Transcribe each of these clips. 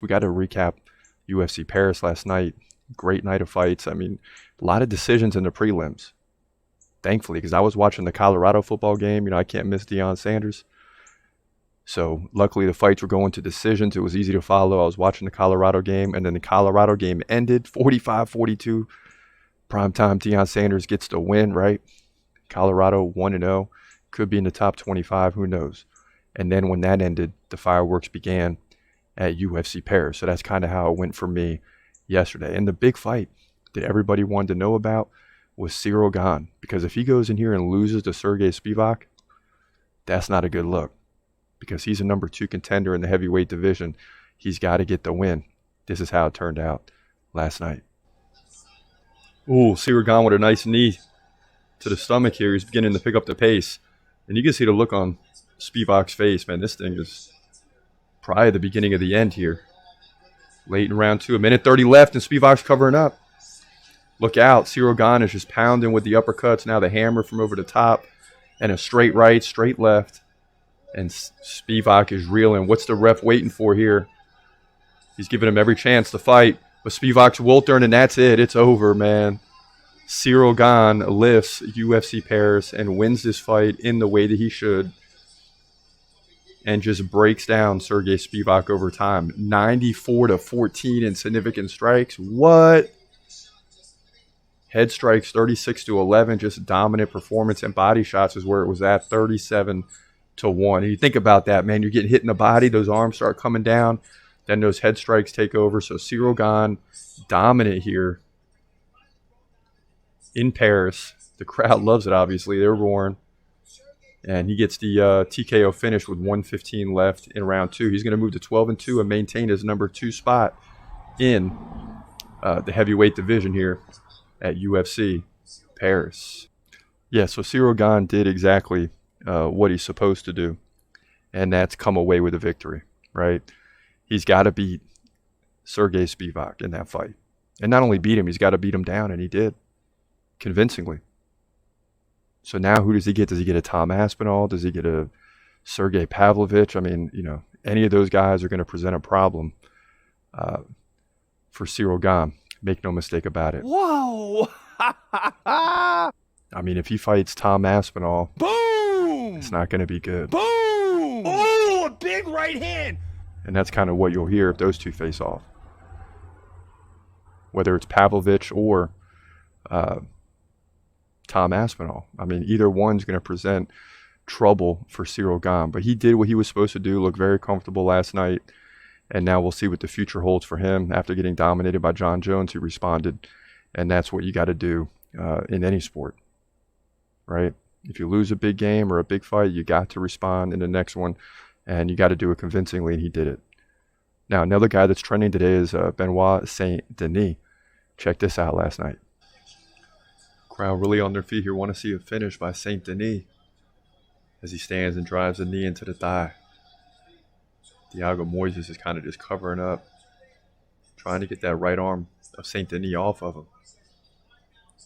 we got to recap UFC Paris last night. Great night of fights. I mean, a lot of decisions in the prelims, thankfully, because I was watching the Colorado football game. I can't miss Deion Sanders. So luckily the fights were going to decisions. It was easy to follow. I was watching the Colorado game, and then the Colorado game ended 45-42. Primetime Deion Sanders gets the win, right? Colorado 1-0. Could be in the top 25. Who knows? And then when that ended, the fireworks began at UFC Paris. So that's kind of how it went for me yesterday. And the big fight that everybody wanted to know about was Ciryl Gane. Because if he goes in here and loses to Serghei Spivac, that's not a good look. Because he's a number 2 contender in the heavyweight division. He's got to get the win. This is how it turned out last night. Ooh, Ciryl Gane with a nice knee to the stomach here. He's beginning to pick up the pace. And you can see the look on Spivac's face. Man, this thing is probably the beginning of the end here. Late in round 2. 1:30 left, and Spivac's covering up. Look out. Ciryl Gane is just pounding with the uppercuts. Now the hammer from over the top. And a straight right, straight left. And Spivac is reeling. What's the ref waiting for here? He's giving him every chance to fight. But Spivac's will turn, and that's it. It's over, man. Ciryl Gane lifts UFC Paris and wins this fight in the way that he should. And just breaks down Serghei Spivac over time. 94-14 in significant strikes. What? Head strikes 36-11. Just dominant performance, and body shots is where it was at. 37-1. And you think about that, man. You're getting hit in the body. Those arms start coming down. Then those head strikes take over. So Ciryl Gane dominant here in Paris. The crowd loves it, obviously. They're roaring. And he gets the TKO finish with 1:15 left in round 2. He's going to move to 12-2 and maintain his number 2 spot in the heavyweight division here at UFC Paris. Yeah, so Ciryl Gane did exactly what he's supposed to do, and that's come away with a victory, right? He's got to beat Serghei Spivac in that fight. And not only beat him, he's got to beat him down, and he did, convincingly. So now who does he get? Does he get a Tom Aspinall? Does he get a Sergey Pavlovich? I mean, any of those guys are going to present a problem for Ciryl Gane. Make no mistake about it. Whoa! I mean, if he fights Tom Aspinall, Boom! It's not going to be good. Boom! Oh, a big right hand! And that's kind of what you'll hear if those two face off. Whether it's Pavlovich or Tom Aspinall. I mean, either one's going to present trouble for Ciryl Gane. But he did what he was supposed to do, look very comfortable last night. And now we'll see what the future holds for him after getting dominated by John Jones, who responded. And that's what you got to do in any sport, right? If you lose a big game or a big fight, you got to respond in the next one. And you got to do it convincingly, and he did it. Now, another guy that's trending today is Benoit Saint-Denis. Check this out last night. Crowd really on their feet here. Want to see a finish by Saint-Denis as he stands and drives a knee into the thigh. Thiago Moises is kind of just covering up, trying to get that right arm of Saint-Denis off of him.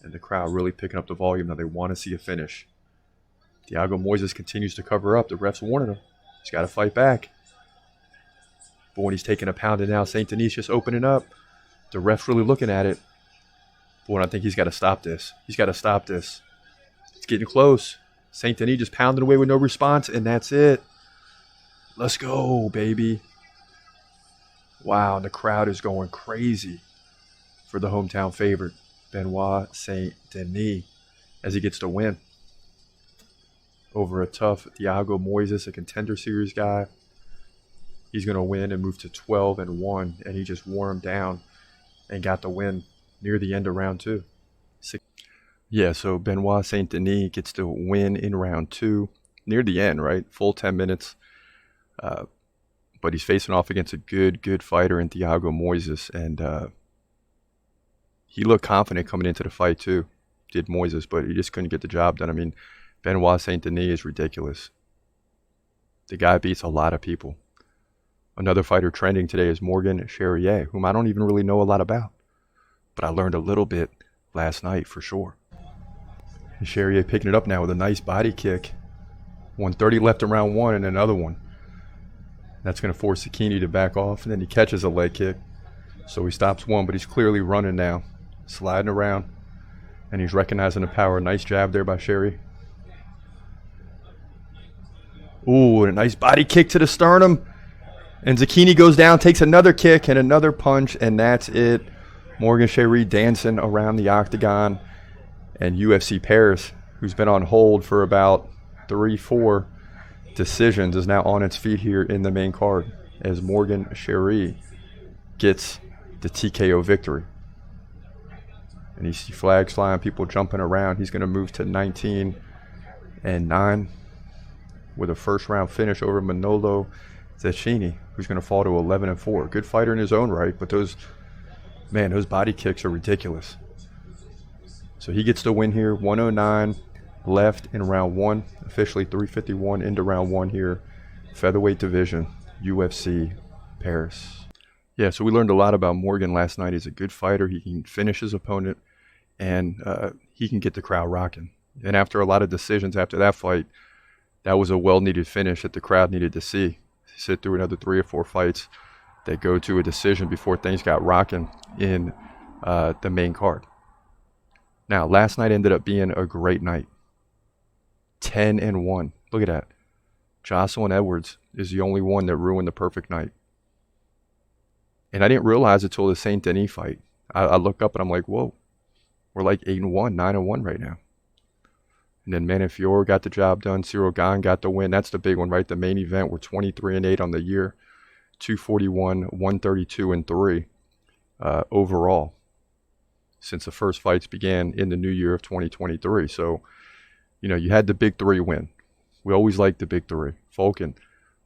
And the crowd really picking up the volume. Now they want to see a finish. Thiago Moises continues to cover up. The ref's warning him. He's got to fight back. But when he's taking a pounding now, Saint-Denis just opening up. The ref's really looking at it. Boy, I think he's got to stop this. He's got to stop this. It's getting close. Saint-Denis just pounding away with no response, and that's it. Let's go, baby. Wow, and the crowd is going crazy for the hometown favorite, Benoit Saint-Denis, as he gets the win over a tough Thiago Moises, a Contender Series guy. He's going to win and move to 12-1, and he just wore him down and got the win near the end of round 2. Yeah, so Benoit Saint-Denis gets the win in round 2, near the end, right? Full 10 minutes. But he's facing off against a good fighter in Thiago Moises, and he looked confident coming into the fight too, did Moises, but he just couldn't get the job done. I mean, Benoit Saint-Denis is ridiculous. The guy beats a lot of people. Another fighter trending today is Morgan Charrier, whom I don't even really know a lot about, but I learned a little bit last night for sure. And Charrier picking it up now with a nice body kick. 1:30 left in round 1 and another one. That's going to force Sakini to back off, and then he catches a leg kick. So he stops one, but he's clearly running now, sliding around, and he's recognizing the power. Nice jab there by Ciryl. Ooh, and a nice body kick to the sternum. And Sakini goes down, takes another kick and another punch, and that's it. Morgan Ciryl dancing around the octagon. And UFC Paris, who's been on hold for about 3-4 decisions, is now on its feet here in the main card as Morgan Ciryl gets the TKO victory. And you see flags flying, people jumping around. He's going to move to 19-9 with a first-round finish over Manolo Cecchini, who's going to fall to 11-4. Good fighter in his own right, but those body kicks are ridiculous. So he gets the win here. 109 left in round one. Officially 351 into round one here. Featherweight division, UFC Paris. Yeah, so we learned a lot about Morgan last night. He's a good fighter. He can finish his opponent, and he can get the crowd rocking. And after a lot of decisions after that fight, that was a well-needed finish that the crowd needed to see. Sit through another 3 or 4 fights that go to a decision before things got rocking in the main card. Now, last night ended up being a great night. 10-1. Look at that. Jocelyn Edwards is the only one that ruined the perfect night. And I didn't realize it till the Saint Denis fight. I look up and I'm like, whoa, we're like 8-1, 9-1 right now. And then Manafiore got the job done. Ciryl Gane got the win. That's the big one, right? The main event. We're 23-8 on the year. 241, 132-3 overall since the first fights began in the new year of 2023. So, you had the big three win. We always like the big three. Falcon,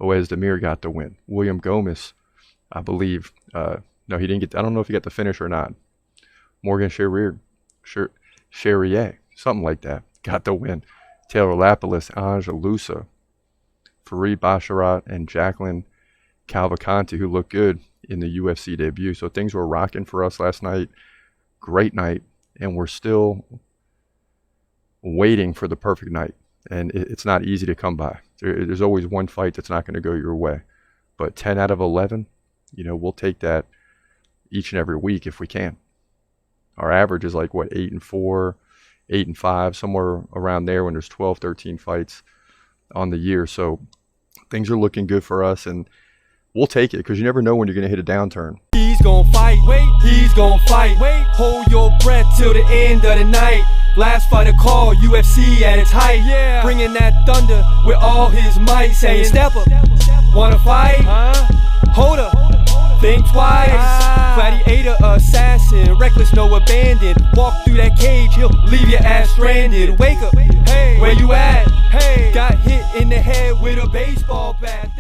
Oezdemir got the win. William Gomez, I believe. No, he didn't get. I don't know if he got the finish or not. Morgan Ciryl, something like that, got the win. Taylor Lapilus, Angelusa, Fareed Basharat, and Jacqueline Cavalcanti, who looked good in the UFC debut. So things were rocking for us last night. Great night, and we're still waiting for the perfect night. And it's not easy to come by. There's always one fight that's not going to go your way. But 10 out of 11, we'll take that each and every week if we can. Our average is like, 8-4, 8-5, somewhere around there when there's 12, 13 fights on the year. So things are looking good for us, and we'll take it because you never know when you're going to hit a downturn. He's gonna fight, wait, he's gonna fight, wait. Hold your breath till the end of the night. Last fighter call, UFC at its height. Yeah. Bringing that thunder with all his might. Saying, step up, wanna fight? Hold up, think twice. Gladiator, assassin, reckless, no abandon. Walk through that cage, he'll leave your ass stranded. Wake up, hey, where you at? Hey, got hit in the head with a baseball.